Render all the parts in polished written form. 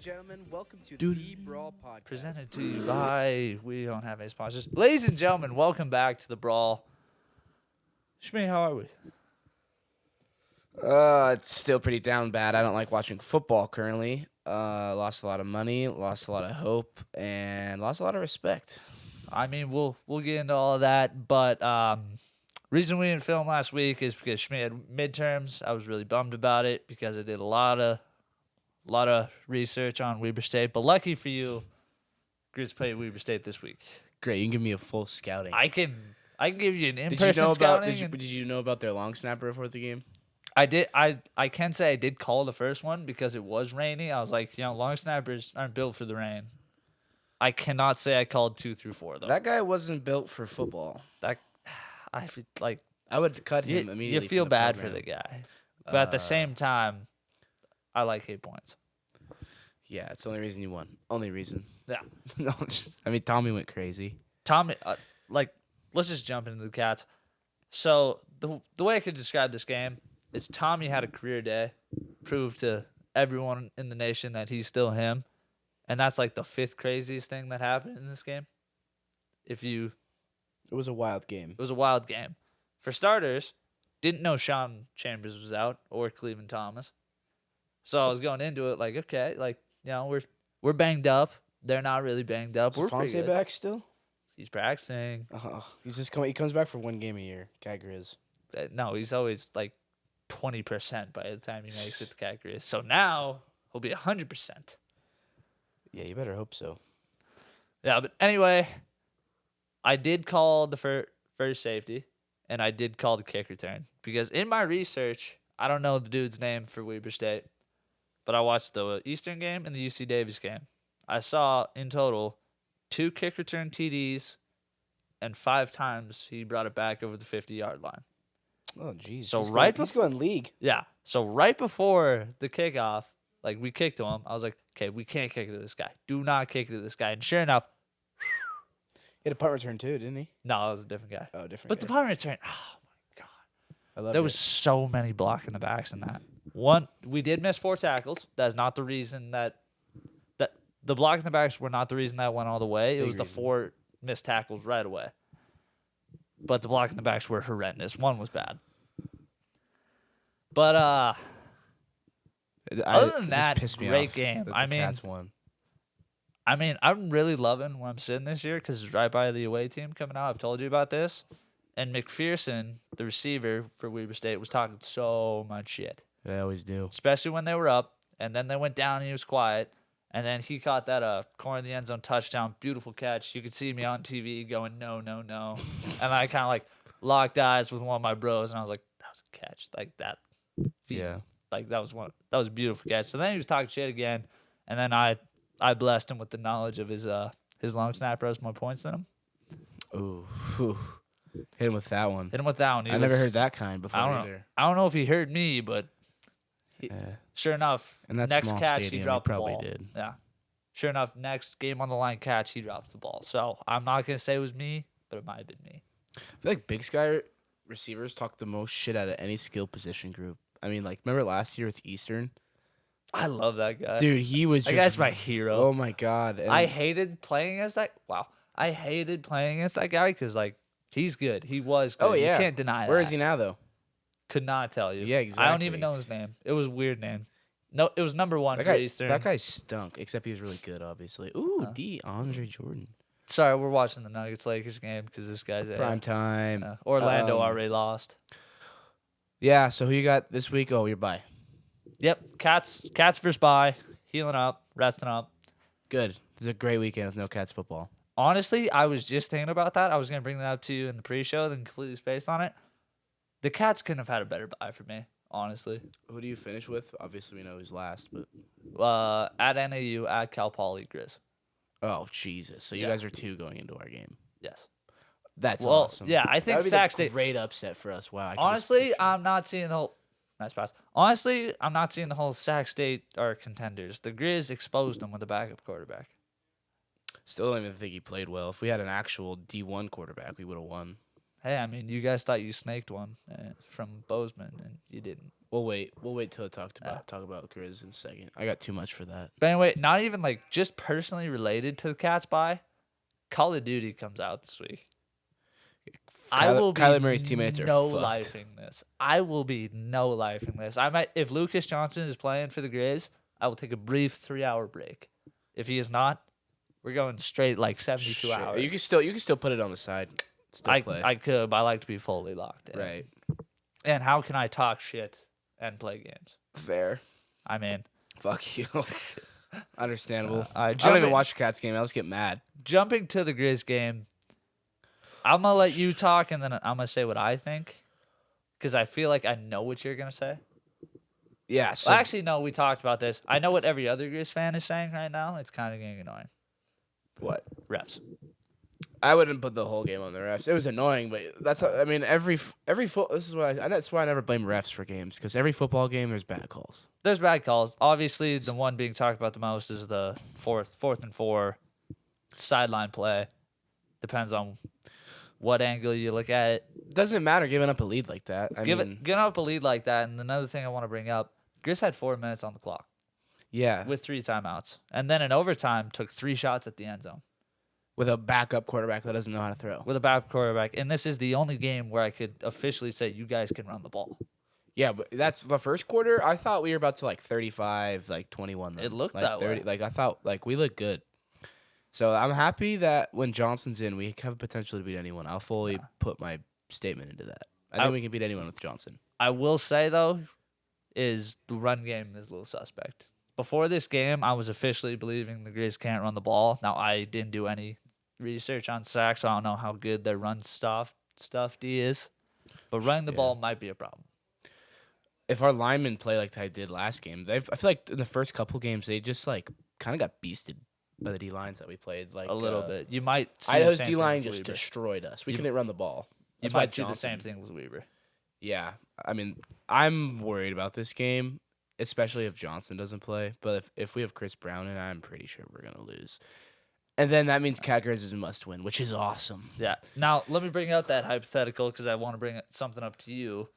gentlemen, welcome to the Brawl Podcast. Presented to you by, we don't have any sponsors. Ladies and gentlemen, welcome back to the Brawl. Schmitty, how are we? It's still pretty down bad. I don't like watching football currently. Lost a lot of money, lost a lot of hope, and lost a lot of respect. I mean, we'll get into all of that, but reason we didn't film last week is because Schmitty had midterms. I was really bummed about it because I did a lot of research on Weber State, but lucky for you, Griz played Weber State this week. Great, you can give me a full scouting. I can give you an in-person scouting. Did you know about their long snapper before the game? I did. I can say I did call the first one because it was rainy. I was like, long snappers aren't built for the rain. I cannot say I called 2 through 4 though. That guy wasn't built for football. I feel like I would cut him immediately. You feel from the bad program. for the guy, but at the same time, I like 8 points. Yeah, it's the only reason you won. Only reason. Yeah. No, I mean, Tommy went crazy. Tommy, let's just jump into the Cats. So the way I could describe this game is Tommy had a career day, proved to everyone in the nation that he's still him, and that's like the 5th craziest thing that happened in this game. It was a wild game. It was a wild game. For starters, didn't know Sean Chambers was out or Cleveland Thomas. So I was going into it like, okay, we're banged up. They're not really banged up. We're pretty Fonse good. back still? He's practicing. He comes back for one game a year. Cat Griz. No, he's always like 20% by the time he makes it to Cat Griz. So now he'll be 100%. Yeah, you better hope so. Yeah, but anyway, I did call the first safety, and I did call the kick return. Because in my research, I don't know the dude's name for Weber State, but I watched the Eastern game and the UC Davis game. I saw, in total, 2 kick return TDs, and 5 times he brought it back over the 50-yard line. Oh, jeez. So He's going league. Yeah. So right before the kickoff, we kicked to him. I was like, okay, we can't kick it to this guy. Do not kick it to this guy. And sure enough, He had a punt return too, didn't he? no, that was a different guy. Oh, different. But the punt return, oh my God. I love There was so many blocking the backs in that. One, we did miss 4 tackles. That's not the reason that the blocking the backs were not the reason that went all the way. It Big was the reason. 4 missed tackles right away. But the blocking the backs were horrendous. One was bad. But other than that, great game. The I mean, Cats won. I'm really loving where I'm sitting this year because it's right by the away team coming out. I've told you about this. And McPherson, the receiver for Weber State, was talking so much shit. They always do. Especially when they were up. And then they went down and he was quiet. And then he caught that corner of the end zone touchdown. Beautiful catch. You could see me on TV going, no, no, no. And I kind of locked eyes with one of my bros. And I was like, that was a catch. Like that. Yeah. That was a beautiful catch. So then he was talking shit again. And then I blessed him with the knowledge of his long snapper has more points than him. Ooh. Whew. Hit him with that one. I never heard that kind before either. I don't know if he heard me, but sure enough, And that next small catch stadium, he dropped the probably ball. did. Yeah. Sure enough, next game on the line catch, he drops the ball. So I'm not gonna say it was me, but it might have been me. I feel like Big Sky receivers talk the most shit out of any skill position group. I mean, remember last year with Eastern? I love that guy. Dude, he was that just... guy's my hero. Oh, my God. And I hated playing against that. Wow. I hated playing against that guy because, he's good. He was good. Oh, yeah. You can't deny that. Where is he now, though? Could not tell you. Yeah, exactly. I don't even know his name. It was a weird name. No, it was number 1 for Eastern. That guy stunk, except he was really good, obviously. Ooh, DeAndre Jordan. Sorry, we're watching the Nuggets-Lakers game because this guy's Prime time. Orlando already lost. Yeah, so who you got this week? Oh, you're bye. Yep, Cats versus bye. Healing up, resting up. Good. This is a great weekend with no Cats football. Honestly, I was just thinking about that. I was going to bring that up to you in the pre-show, then completely spaced on it. The Cats couldn't have had a better bye for me, honestly. Who do you finish with? Obviously, we know who's last, but... At NAU, at Cal Poly, Griz. Oh, Jesus. So you guys are 2 going into our game. Yes. That's awesome. Yeah, I think Sac State... great upset for us. Wow. Honestly, I'm not seeing the whole... Nice pass. Honestly, I'm not seeing the whole Sac State are contenders. The Griz exposed them with a backup quarterback. Still don't even think he played well. If we had an actual D1 quarterback, we would have won. Hey, I mean, you guys thought you snaked one from Bozeman, and you didn't. We'll wait till I talk about Griz in a second. I got too much for that. But anyway, not even like just personally related to the Cats bye. Call of Duty comes out this week. I will be Kyler Murray's teammates are no fucked. lifing this. I will be no lifing this. I might if Lucas Johnson is playing for the Griz, I will take a brief 3-hour break. If he is not, we're going straight like 72 hours. You can still put it on the side. Still play. I could, but I like to be fully locked in. Right. And how can I talk shit and play games? Fair. I mean, Fuck you. Understandable. I I don't even watch the Cats game. I just get mad. Jumping to the Griz game, I'm going to let you talk, and then I'm going to say what I think, because I feel like I know what you're going to say. Yeah. So Well, actually, no, we talked about this. I know what every other Griz fan is saying right now. It's kind of getting annoying. what? Refs. I wouldn't put the whole game on the refs. It was annoying, but that's. I mean, every This is why. That's why I never blame refs for games, because every football game there's bad calls. There's bad calls. Obviously, the one being talked about the most is the fourth and 4 sideline play. Depends on what angle you look at it. Doesn't matter giving up a lead like that. Giving up a lead like that, and another thing I want to bring up, Griz had 4 minutes on the clock Yeah. with 3 timeouts, and then in overtime took 3 shots at the end zone With a backup quarterback that doesn't know how to throw. with a backup quarterback. And this is the only game where I could officially say you guys can run the ball. Yeah, but that's the first quarter. I thought we were about to 35, 21. Them. It looked like that 30, way. Like I thought, we look good. So I'm happy that when Johnson's in, we have potential to beat anyone. I'll fully put my statement into that. I think we can beat anyone with Johnson. I will say, though, is the run game is a little suspect. Before this game, I was officially believing the Griz can't run the ball. Now, I didn't do any research on sacks, so I don't know how good their run stuff D is. But running the ball might be a problem. If our linemen play like they did last game, I feel like in the first couple games, they just kind of got beasted by the D-lines that we played. A little bit. You might see Idaho's the same D-line thing with just Weber. destroyed us. We couldn't run the ball. You That's why might see the Johnson- same thing with Weber. Yeah, I mean, I'm worried about this game, especially if Johnson doesn't play. But if we have Chris Brown in, I'm pretty sure we're gonna lose. And then that means Cat Griz is a must win, which is awesome. Yeah. Now, let me bring out that hypothetical because I want to bring something up to you.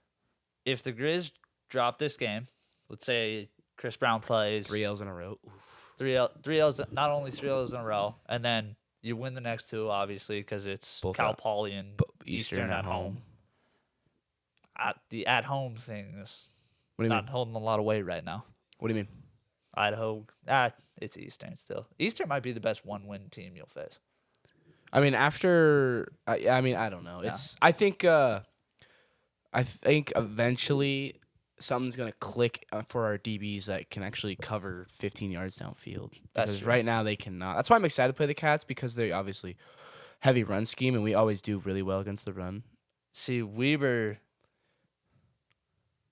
If the Griz drop this game, let's say Chris Brown plays 3 L's in a row. Oof. 3 L's, not only 3 L's in a row, and then you win the next 2, obviously, because it's Both Cal at- Poly and Eastern at home. The at-home thing is What do you not mean? holding a lot of weight right now. What do you mean? Idaho, it's Eastern still. Eastern might be the best one-win team you'll face. I mean, I don't know. It's. I think eventually something's gonna click for our DBs that can actually cover 15 yards downfield. That's Because true. right now they cannot. That's why I'm excited to play the Cats, because they obviously heavy run scheme, and we always do really well against the run. See, Weber.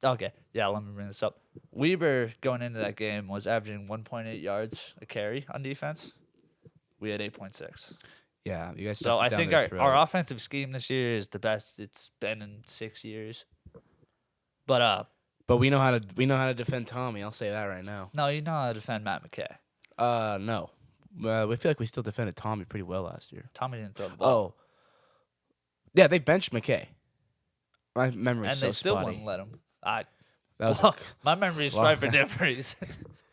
Okay, yeah, let me bring this up. Weber going into that game was averaging 1.8 yards a carry on defense. We had 8.6. Yeah, you guys. So stuffed it I down think their throat. our offensive scheme this year is the best it's been in 6 years. But But we know how to defend Tommy. I'll say that right now. no, you know how to defend Matt McKay. No. We feel like we still defended Tommy pretty well last year. Tommy didn't throw the ball. Oh. Yeah, they benched McKay. My memory's and so they still spotty. wouldn't let him. That was My memory is Well- right for different reasons.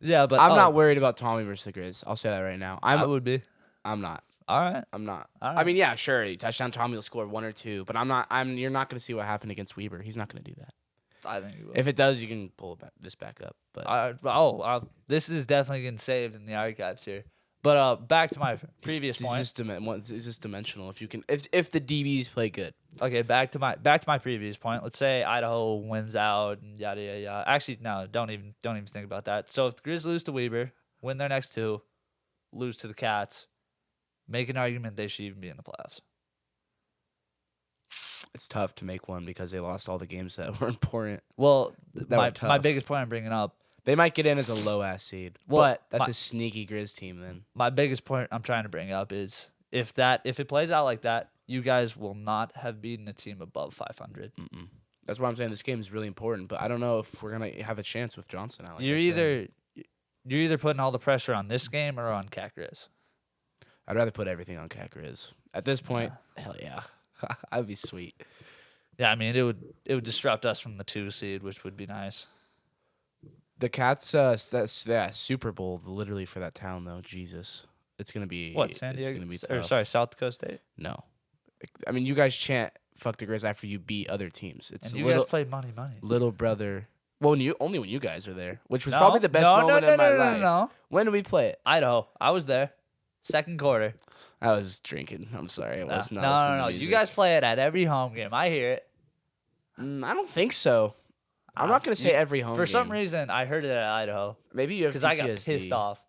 Yeah, but I'm not worried about Tommy versus the Griz. I'll say that right now. I would be. I'm not. All right. I'm not. All I right. mean, yeah, sure. Touchdown Tommy will score 1 or 2, but I'm not. You're not going to see what happened against Weber. He's not going to do that. I think you will. If it does, you can pull this back up. But This is definitely getting saved in the archives here. But back to my previous point. It's just dimensional. If you can, if the DBs play good. Okay, back to my previous point. Let's say Idaho wins out and yada yada yada. Actually, no, don't even think about that. So if the Griz lose to Weber, win their next 2, lose to the Cats, make an argument they should even be in the playoffs. It's tough to make one because they lost all the games that were important. Well, That were my tough. biggest point I'm bringing up. They might get in as a low ass seed, Well, but that's my- a sneaky Griz team. Then My biggest point I'm trying to bring up is if it plays out like that, you guys will not have beaten a team above 500. that's why I'm saying this game is really important. But I don't know if we're gonna have a chance with Johnson. Like You're I said. either putting all the pressure on this game or on Cat Griz. I'd rather put everything on Cat Griz at this point. Hell yeah. That'd be sweet. Yeah, I mean it would disrupt us from the 2 seed, which would be nice. The Cats, that's Super Bowl literally for that town though. Jesus, it's gonna be What, San it's Diego? gonna be Or tough. sorry, South Dakota State. No, I mean you guys chant "fuck the Griz" after you beat other teams. It's And you little guys played money. little brother. Well, only when you guys were there, which was No, probably the best no, moment no, of my no, no, life. no. When did we play it? Idaho. I was there. Second quarter. I was drinking. I'm sorry, I No, was not. no, listening no, to no. music. You guys play it at every home game. I hear it. I don't think so. I'm not gonna say every home. For some game. reason, I heard it at Idaho Maybe you have because I got PTSD. pissed off.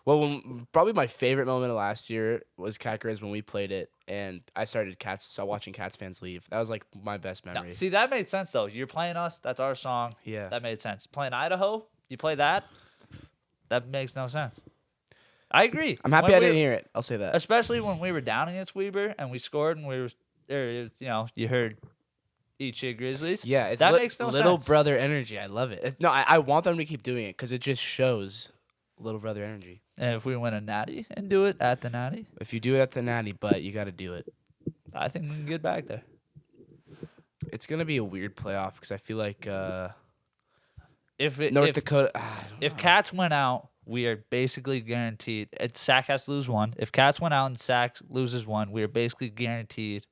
Well, probably my favorite moment of last year was Cat Griz when we played it, and I started watching Cats fans leave. That was like my best No, memory. see, that made sense though. You're playing us. That's our song. Yeah. That made sense. Playing Idaho, you play that. That makes no sense. I agree. I'm happy When I we didn't were- hear it. I'll say that. Especially when we were down against Weber and we scored and we were, you heard eat shit Grizzlies. Yeah, it's that makes no little sense. brother energy. I love it. No, I want them to keep doing it because it just shows little brother energy. And if we win a natty and do it at the natty, If you do it at the natty, but you got to do it. I think we can get back there. It's gonna be a weird playoff because I feel like If North Dakota. I don't if know. Cats went out, we are basically guaranteed. Sac has to lose one. If Cats went out and Sac loses one, we are basically guaranteed,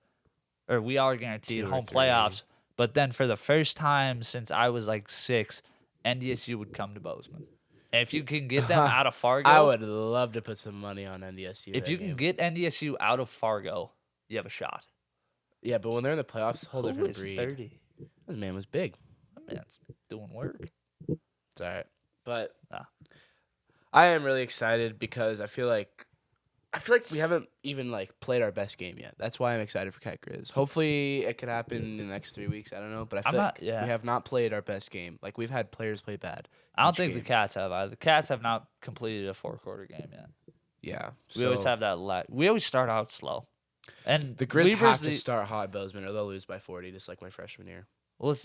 or we are guaranteed 2 or home 3. playoffs. But then for the first time since I was like 6, NDSU would come to Bozeman. And if you can get them out of Fargo, I would love to put some money on NDSU. if that you can game. get NDSU out of Fargo, you have a shot. Yeah, but when they're in the playoffs, a whole Who different is breed. 30? This man was big. That man's doing work. It's all right. But Ah. I am really excited because I feel like we haven't even like played our best game yet. That's why I'm excited for Cat Griz. Hopefully it could happen in the next 3 weeks. I don't know, but I I'm feel not- like yeah. we have not played our best game. Like we've had players play bad. I don't each think the game. Cats have either. The Cats have not completed a 4-quarter game yet. Yeah. We always have that we always start out slow. And the Grizz Weber's have to start hot Bozeman or they'll lose by 40, just like my freshman year. Well,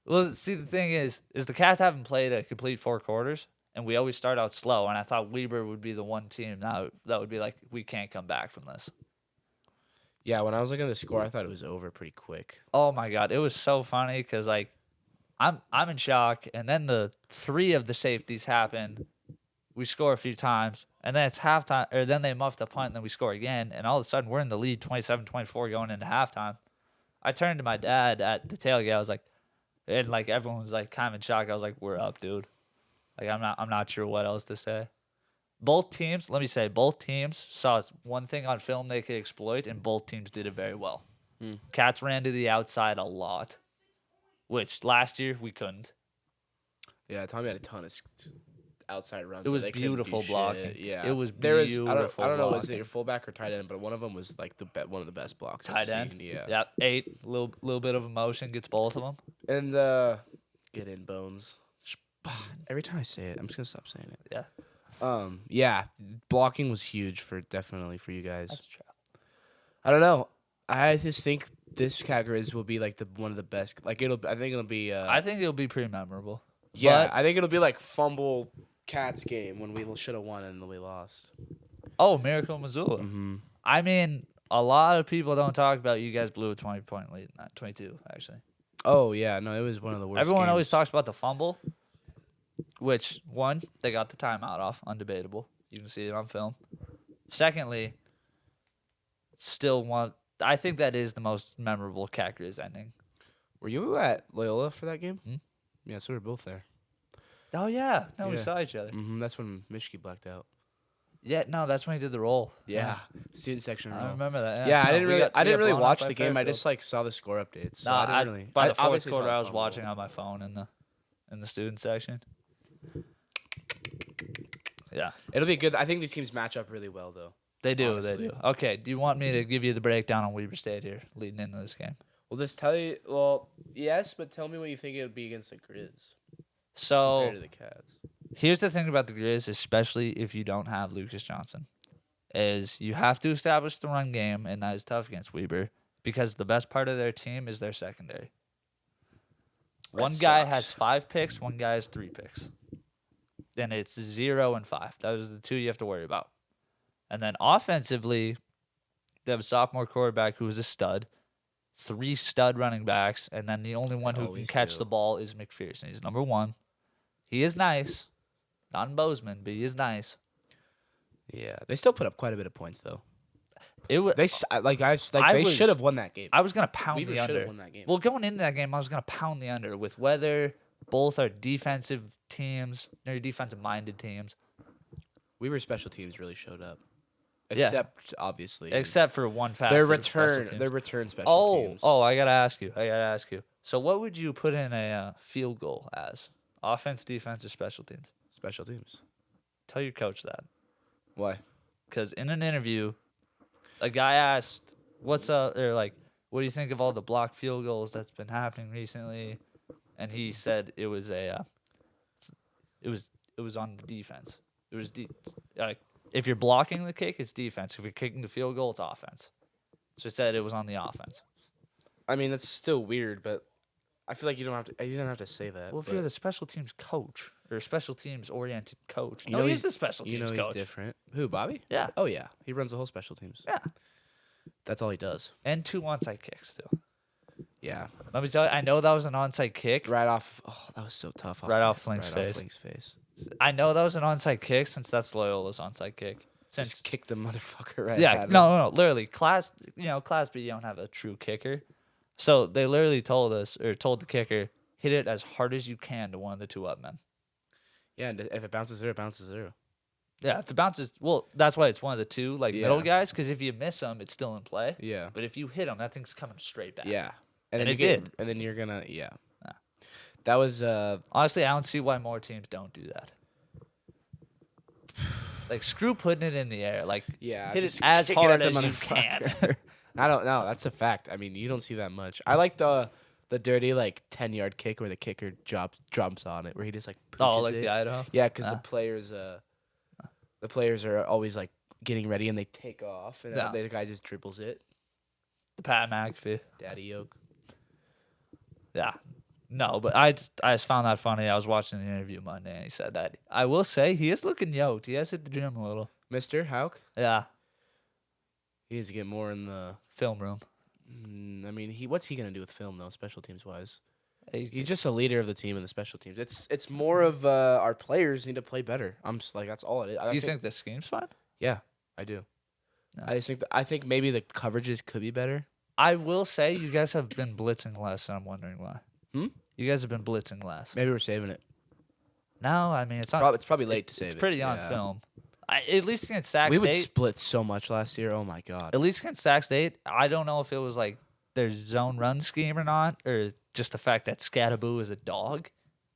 well, see, the thing is the Cats haven't played a complete 4 quarters, and we always start out slow. And I thought Weber would be the one team that would be like, we can't come back from this. Yeah, when I was looking at the score, I thought it was over pretty quick. Oh my god, it was so funny because like, I'm in shock, and then the 3 of the safeties happen. We score a few times, and then it's halftime, or then they muff the punt, and then we score again, and all of a sudden we're in the lead 27-24 going into halftime. I turned to my dad at the tailgate. I was like, and like everyone was like kind of in shock. I was like, "We're up, dude." Like I'm not sure what else to say. Both teams, let me say, both teams saw one thing on film they could exploit, and both teams did it very well. Cats ran to the outside a lot, which last year we couldn't. Yeah, Tommy had a ton of outside runs. It that was they couldn't do beautiful shit. blocking. Yeah, It was I beautiful don't know, was it blocking. your fullback or tight end? But one of them was like one of the best blocks I've Tight end. seen. Yeah. Yep. 8. Little bit of emotion gets both of them. And get in bones. Every time I say it, I'm just gonna stop saying it. Yeah. Yeah, blocking was huge definitely for you guys. That's true. I don't know. I just think this Cat Griz will be like one of the best. Like I think it'll be. I think it'll be pretty memorable. Yeah, But- I think it'll be like fumble Cats game when we should have won and then we lost. Oh, Miracle Missoula. Mm-hmm. I mean, a lot of people don't talk about you guys blew a 20-point lead. Not 22, actually. Oh yeah, no, it was one of the worst. Everyone always games. talks about the fumble, which, one, they got the timeout off, undebatable. You can see it on film. Secondly, still one. I think that is the most memorable Cat Griz ending. Were you at Loyola for that game? Hmm? Yeah, so we were both there. Oh, yeah. No, we Yeah. saw each other. Mm-hmm. That's when Michigan blacked out. Yeah, no, that's when he did the roll. Yeah, student section. I roll. remember that. Yeah, I No, didn't we really, got- I we didn't got really blown out watch by the game. I Fairfield. just like saw the score updates. So No, I didn't really. by the fourth obviously saw quarter, the I was fumble. watching on my phone in the student section. Yeah, It'll be good. I think these teams match up really well, though. they do. Honestly. They do. Okay, do you want me to give you the breakdown on Weber State here leading into this game? Well, just tell you. Well, yes, but tell me what you think it would be against the Griz So compared to the Cats. here's the thing about the Griz, especially if you don't have Lucas Johnson, is you have to establish the run game, and that is tough against Weber because the best part of their team is their secondary. One guy sucks. has 5 picks, one guy has 3 picks. Then it's 0 and 5. Those are the 2 you have to worry about. And then offensively, They have a sophomore quarterback who is a stud, 3 stud running backs, and then the only one who can always catch do. the ball is McPherson. He's number 1. He is nice. Not in Bozeman, but he is nice. Yeah, they still put up quite a bit of points though. It was They they was- should have won that game. I was gonna pound Weaver the should have under. won that game. Well, going into that game, I was gonna pound the under with whether both are defensive teams, or defensive-minded teams, Weaver's special teams really showed up, Yeah. except obviously except for one facet. their of special return. teams. Their return special teams. I gotta ask you. So, what would you put in a field goal as? Offense, defense, or special teams? Special teams. Tell your coach that. Why? Because in an interview, a guy asked, "What's up?" Or like, "What do you think of all the blocked field goals that's been happening recently?" And he said it was it was on the defense. It was like if you're blocking the kick, it's defense. If you're kicking the field goal, it's offense. So he said it was on the offense. I mean, that's still weird, but I feel like you don't have to. You don't have to say that. Well, if but you're the special teams coach or a special teams oriented coach, You know he's he's- the special you teams know he's coach. different. Who, Bobby? Yeah, Oh yeah, he runs the whole special teams. yeah, That's all he does. and 2 onside kicks too. Yeah. Let me tell you, I know that was an onside kick. Right off. Oh, that was so tough. Right off Flink's right face. Off Flink's face. I know that was an onside kick since that's Loyola's onside kick. Since Just kick the motherfucker right. yeah, at him. no, literally class B, you don't have a true kicker, so they literally told the kicker, hit it as hard as you can to one of the 2 up men. Yeah, and if it bounces through, it bounces through. Yeah, if it bounces, well, that's why it's one of the 2 middle Yeah. guys, because if you miss them, it's still in play. Yeah. But if you hit them, that thing's coming straight back. Yeah. And then it you get, did. And then you're gonna yeah. Yeah. That was Honestly, I don't see why more teams don't do that. Like, screw putting it in the air. Like, yeah. hit it just as kick hard at the as you can. motherfucker. I don't know. That's a fact. I mean, you don't see that much. I like the dirty 10-yard kick where the kicker jumps on it, where he just pooches Oh, like it. the Idaho? Yeah, because Yeah. the players are always getting ready and they take off, and Yeah. the guy just dribbles it. The Pat McAfee. Daddy yoke. Yeah. No, but I just found that funny. I was watching the interview Monday, and he said that. I will say, he is looking yoked. He has hit the gym a little. Mr. Hauk, Yeah. he needs to get more in the. Film room. I mean, what's he gonna do with film though, special teams wise? He's He's just a leader of the team in the special teams. It's more of our players need to play better. I'm just that's all it is. You think the scheme's fine? Yeah, I do. No. I think maybe the coverages could be better. I will say you guys have been blitzing less, and I'm wondering why. Hmm? You guys have been blitzing less. Maybe we're saving it. No, I mean, it's not. It's probably late to save It's it. pretty on yeah. film. At least against Sac We would State. split so much last year. Oh my god. At least against Sac State, I don't know if it was their zone run scheme or not, or just the fact that Scattaboo is a dog.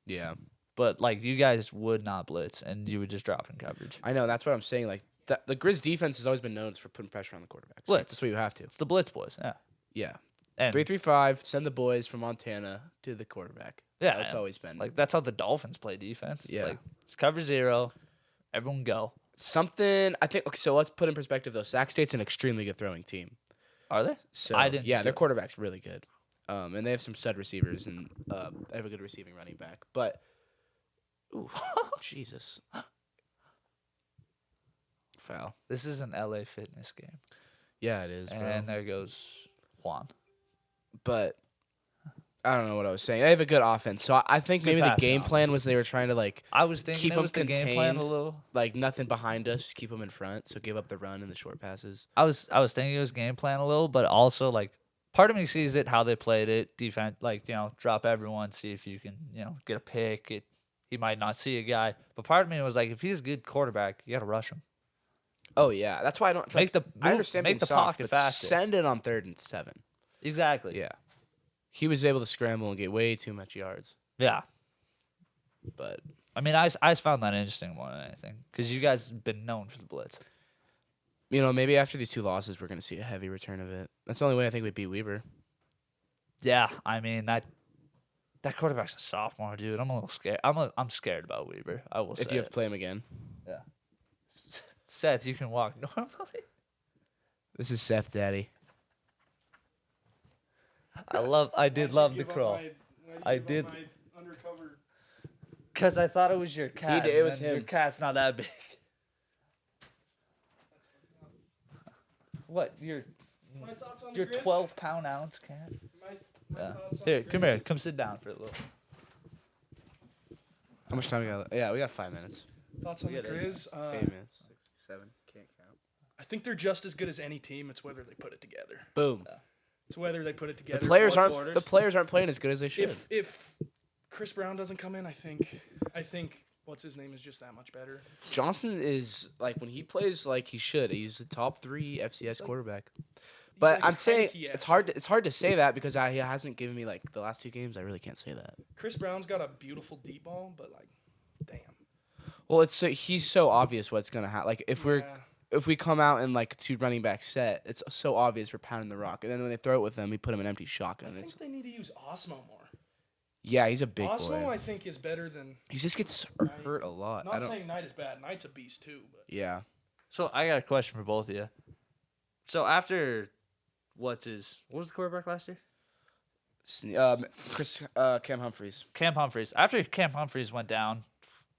Yeah, But you guys would not blitz, and you would just drop in coverage. I know. That's what I'm saying. The Griz defense has always been known for putting pressure on the quarterbacks. Blitz. That's what you have to. It's the blitz boys. Yeah. Yeah. And 3-3-5. Send the boys from Montana to the quarterback. So Yeah, that's and, always been that's how the Dolphins play defense. Yeah. It's cover 0, everyone go. something. I think. Okay, so let's put in perspective though. Sac State's an extremely good throwing team. Are they? So I didn't yeah, their do- quarterback's really good. And they have some stud receivers and they have a good receiving running back. But ooh, Jesus. Foul. This is an LA Fitness game, Yeah, it is, bro. and there goes Juan. But I don't know what I was saying. They have a good offense, so I think Good maybe the passing game plan was they were trying to I was thinking keep it them was the game plan a contained. little. nothing behind us, keep them in front, so give up the run and the short passes. I was thinking it was game plan a little, but also part of me sees it how they played it defense, drop everyone, see if you can get a pick. He might not see a guy, but part of me was if he's a good quarterback, you got to rush him. Oh yeah, that's why I don't Make the I move- understand make being the soft, pocket but faster. send it on 3rd and 7. Exactly. Yeah, he was able to scramble and get way too much yards, Yeah. but I mean, I just found that interesting more than anything because you guys have been known for the blitz. maybe after these 2 losses, we're gonna see a heavy return of it. That's the only way I think we beat Weber. Yeah, I mean that quarterback's a sophomore, dude. I'm a little scared. I'm scared about Weber. I will say. If you have it. to play him again, Yeah. Seth, you can walk normally. this is Seth, Daddy. I did love the crawl. I did. Undercover. Cause I thought it was your cat. did- it was and Your him. cat's not that big. What? Your My thoughts on the your Griz? 12-pound ounce cat? My Yeah. thoughts on Here, the come Griz? here. Come sit down for a little. How much time we got? Yeah, we got 5 minutes. Thoughts on the We got 8 Griz? 8 minutes. 6, 7. Can't count. I think they're just as good as any team. It's whether they put it together. Boom. It's whether they put it together. The players What's- aren't playing as good as they should. If Chris Brown doesn't come in, I think what's his name is just that much better. Johnson is like when he plays like he should. He's the top 3 FCS like- quarterback. He's But like I'm saying Heineke-esque. it's hard to say that because he hasn't given me like the last 2 games. I really can't say that. Chris Brown's got a beautiful deep ball, but like, damn. Well, he's so obvious what's gonna happen. Like Yeah. if we come out in like 2 running back set, it's so obvious we're pounding the rock. And then when they throw it with him, we put him in empty shotgun. I It's think they need to use Osmo more. yeah, he's a big Osmo, boy. I think, is better than. He just gets hurt a lot. I Not don't. saying Knight is bad. Knight's a beast too, but Yeah. So I got a question for both of you. So after what was the quarterback last year? Cam Humphreys. Cam Humphreys. After Cam Humphreys went down,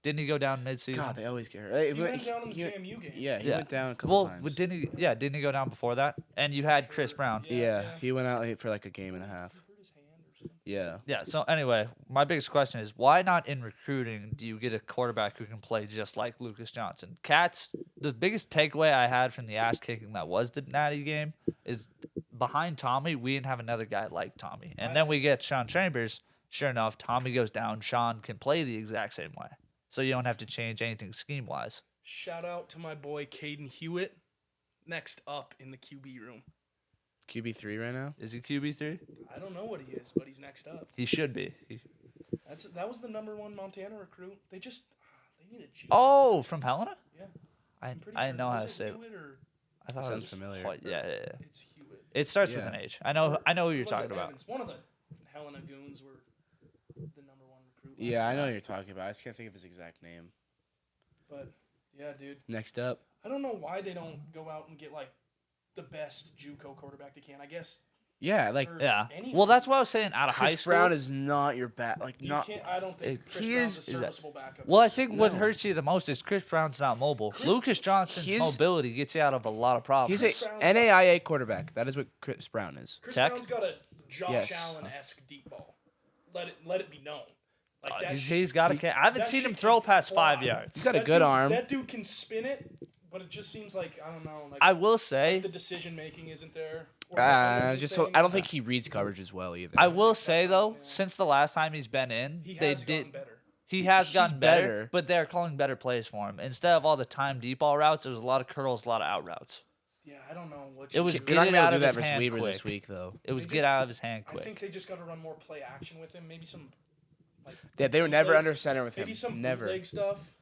didn't he go down midseason? God, they always get hurt. he went down in the JMU game. Yeah, he went down a couple well, times. didn't he go down before that? And you had Chris Brown. Yeah, he went out for like a game and a half. He hurt his hand or something. Yeah. Yeah, so anyway, my biggest question is why not in recruiting do you get a quarterback who can play just like Lucas Johnson? Cats, the biggest takeaway I had from the ass kicking that was the Natty game is behind Tommy, we didn't have another guy like Tommy. And then we get Sean Chambers. Sure enough, Tommy goes down. Sean can play the exact same way. So you don't have to change anything scheme-wise. Shout out to my boy Caden Hewitt. Next up in the QB room. QB3 right now. Is he QB3? I don't know what he is, but he's next up. He should be. That was the #1 Montana recruit. They need a G. Oh, from Helena? Yeah. I I'm pretty I sure. know how to Was say it. Hewitt or I thought it Sounds was familiar. Yeah. it's Hewitt. It starts with Yeah. an H. I know who you're Was talking it about. Evans? One of the Helena goons were the #1 recruit. Yeah, I know what you're talking about. I just can't think of his exact name. But yeah, dude. Next up. I don't know why they don't go out and get like the best JUCO quarterback they can. I guess. Yeah, like or Yeah. anything. Well, that's what I was saying out of high Chris school. Brown is not your bat. Like You not. can't. I don't think Chris he Brown's is- a is that- serviceable backup. Well, I think what No. hurts you the most is Chris Brown's not mobile. Lucas Johnson's he's- mobility gets you out of a lot of problems. He's a Brown's- NAIA quarterback. That is what Chris Brown is. Chris Tech? Brown's got a Josh Yes. Allen-esque deep ball. Let it be known. Like that. He's got a. I haven't that seen shit him throw can past fly. 5 yards. He's got a That good dude- arm. That dude can spin it, but it just seems like I don't know. Like I will say, the decision making isn't there. Or anything. I don't think he reads coverage as well either. I will say though, since the last time he's been in, he they has gotten did. better. He has He's gotten better, better. but they're calling better plays for him instead of all the time deep ball routes. There was a lot of curls, a lot of out routes. Yeah, I don't know what. It was You're get not it gonna be able out to of do that his versus hand Weaver quick. this week though. It was They get just- out of his hand I quick. think they just got to run more play action with him. Maybe some. Like, Yeah, they were never bootleg- under center with him. Maybe some Never. bootleg stuff.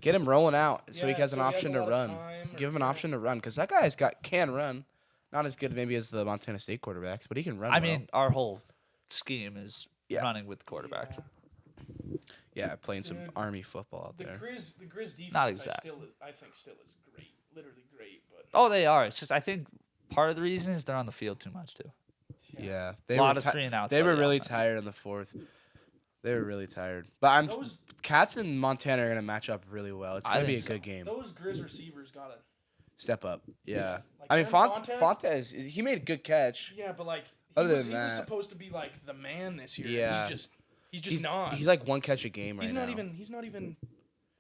Get him rolling out so he Yeah, has so an he has option a to lot of run. time, or- Give him an yeah. option to run because that guy's can run. Not as good maybe as the Montana State quarterbacks, but he can run. I well. mean, our whole scheme is Yeah. running with the quarterback. Yeah. yeah, playing some Dude, Army football out The there. Grizz defense, Not exact. I think still is great, literally great. But Oh, they are. It's just I think part of the reason is they're on the field too much too. Yeah, A they lot were of 3 and outs. They by were the really offense. tired in the 4th. They were really tired. But those Cats and Montana are gonna match up really well. It's I gonna be a think so. good game. those Grizz receivers gotta. Step up. Yeah. Like I mean, Aaron Fontes, he made a good catch. Yeah, but like Other he than was that- supposed to be like the man this year. Yeah. He's just not. He's like one catch a game right He's now. not even.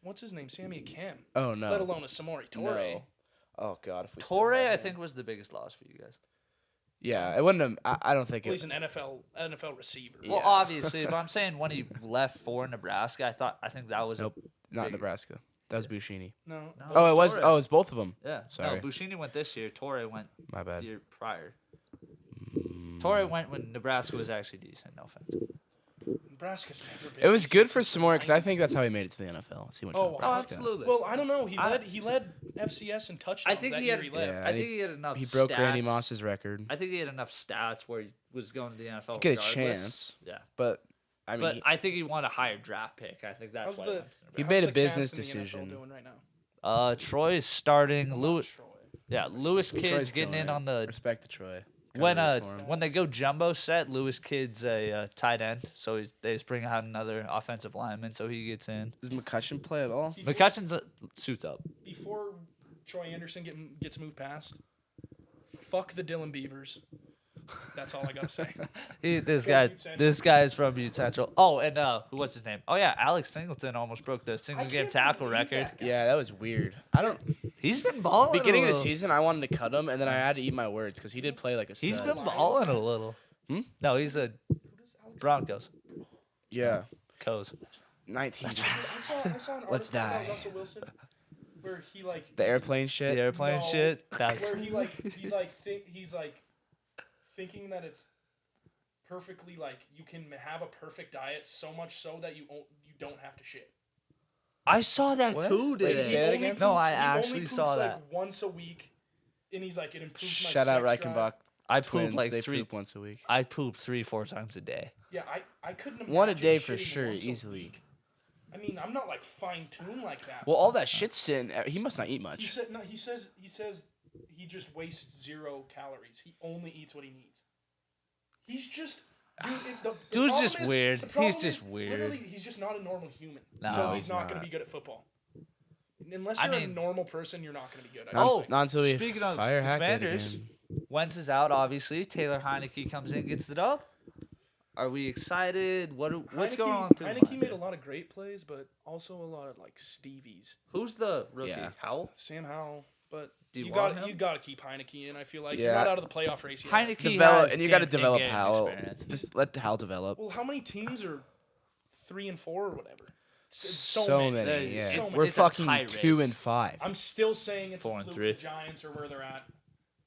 What's his name? Sammy Kim. Oh no. Let alone a Samori Torre. No. Oh god. If we still Torre, had I him. think, was the biggest loss for you guys. Yeah, it wouldn't have. I don't think Well, he's it. an NFL receiver. Well, Yeah. obviously, but I'm saying when he left for Nebraska, I think that was Nope. Not big- Nebraska. That was Buschini. No. No. Oh, it was. Torre. Oh, it's both of them. Yeah. Sorry. No, Buschini went this year. Torre went My the bad. year prior. Torre went when Nebraska was actually decent. No offense. Nebraska's never been. It was decent good for since the Samora because I 90s. think that's how he made it to the NFL. He went to Oh, Nebraska. absolutely. Well, I don't know. He I- led FCS in touchdowns I think that he year had. he left. Yeah. I think he had enough. He broke stats. Randy Moss's record. I think he had enough stats where he was going to the NFL. He get a regardless. chance. Yeah. But I mean, But I think he wanted a higher draft pick. I think that's How's why. the- He went to He Nebraska. made a How's the business Cats in the NFL decision. doing right now? Troy's starting. Lewis. Troy. Yeah, Lewis Troy's Kidd's getting killing in it. on the Respect to Troy. when Gotta root for him. when they go jumbo set. Lewis Kidd's a tight end, so they just bring out another offensive lineman, so he gets in. Does McCutcheon play at all? Before, McCutcheon's suits up. before Troy Anderson gets moved past, fuck the Dylan Beavers. That's all I gotta say. This Butte Central. guy is from Butte Central. Oh, and what's his name? Oh yeah, Alex Singleton almost broke the single game can't tackle believe record. that guy. Yeah, that was weird. I don't. He's been balling. Beginning a of the little. season, I wanted to cut him, and then I had to eat my words because he did play like a stud. He's been balling a little. Hmm? No, he's a Broncos. Yeah, Coes. 19. I saw an article Let's die. about Russell Wilson where he like The airplane The shit. airplane No, shit. That's where he's like thinking that it's perfectly like you can have a perfect diet so much so that you don't have to shit. I saw that What? too. Wait, Did say he? that Only again? No, poops- I he actually only saw poops, that. like once a week, and he's like it improves my Shout out sex drive. Reichenbach. I Twins. poop like They three. poop once a week. I poop 3-4 times a day. Yeah, I couldn't imagine One a day for shitting sure, once a easily. week. I mean, I'm not like fine tuned like that. Well, all that shit's sitting. He must not eat he much. said no. He says he just wastes 0 calories. He only eats what he needs. He's just. The Dude's problem just is- weird. the problem He's just is, weird. Literally, he's just not a normal human. No, so he's he's not going not. to be good at football. Unless I you're mean- a normal person, you're not going to be good. Not until we speaking of fire Hackett defenders, again. Wentz is out, obviously. Taylor Heineke comes in, gets the dub. Are we excited? What's going on? through Heineke mind? made a lot of great plays, but also a lot of like Stevies. Who's the rookie? Yeah. Howell? Sam Howell, but Do you you want got him? you got to keep Heineke in. I feel like Yeah. you're not out of the playoff race yet. Heineke Develop, has and you got to game- develop in-game Howell. experience. Just let Howell develop. Well, how many teams are 3 and 4 or whatever? So many. There's Yeah. so many. We're It's a fucking tie 2 race. and 5. I'm still saying it's 4 a and fluke 3. the Giants are where they're at.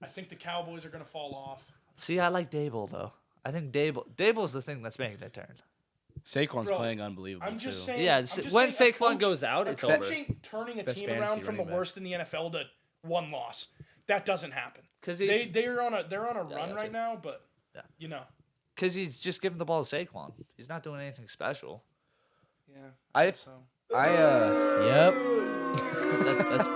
I think the Cowboys are going to fall off. See, I like Dable though. I think Dable's the thing that's making it turn. Saquon's Bro, playing unbelievable I'm just too. saying. Yeah, I'm just when saying Saquon goes out, it's over. Turning a Best team fantasy around from the running back. worst in the NFL to 1 loss. That doesn't happen. Because They're on a run gotcha. right now, but Yeah. you know. he's just giving the ball to Saquon. He's not doing anything special. Yeah. I So yep. That's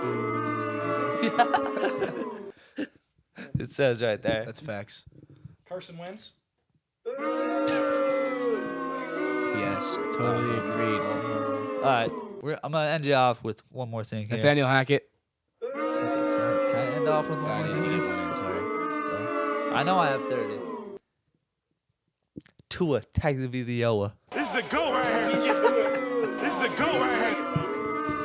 it says right there. That's facts. Carson Wentz. Yes, totally agreed. All right, I'm gonna end you off with one more thing here. Nathaniel Hackett. Can I end off with one God, more he thing? didn't win it, sorry. I know I have 30. Tua Tagovailoa. This is the goal right here. This is the goal right here.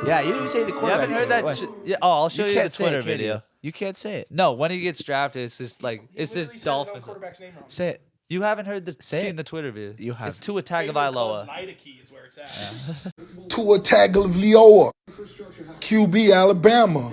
Yeah, you didn't say the You quarterback. haven't heard that? Yeah. Oh, I'll show you, the can't say it, Twitter can you? video. You can't say it. No, when he gets drafted, it's just like He it's literally this said his own Dolphins. quarterback's name wrong. Say it. You haven't heard Say seen it. the Twitter video. You It's haven't. Tua Favorite Tagovailoa. called Nidaki is where it's at. Tua Tagovailoa, QB Alabama.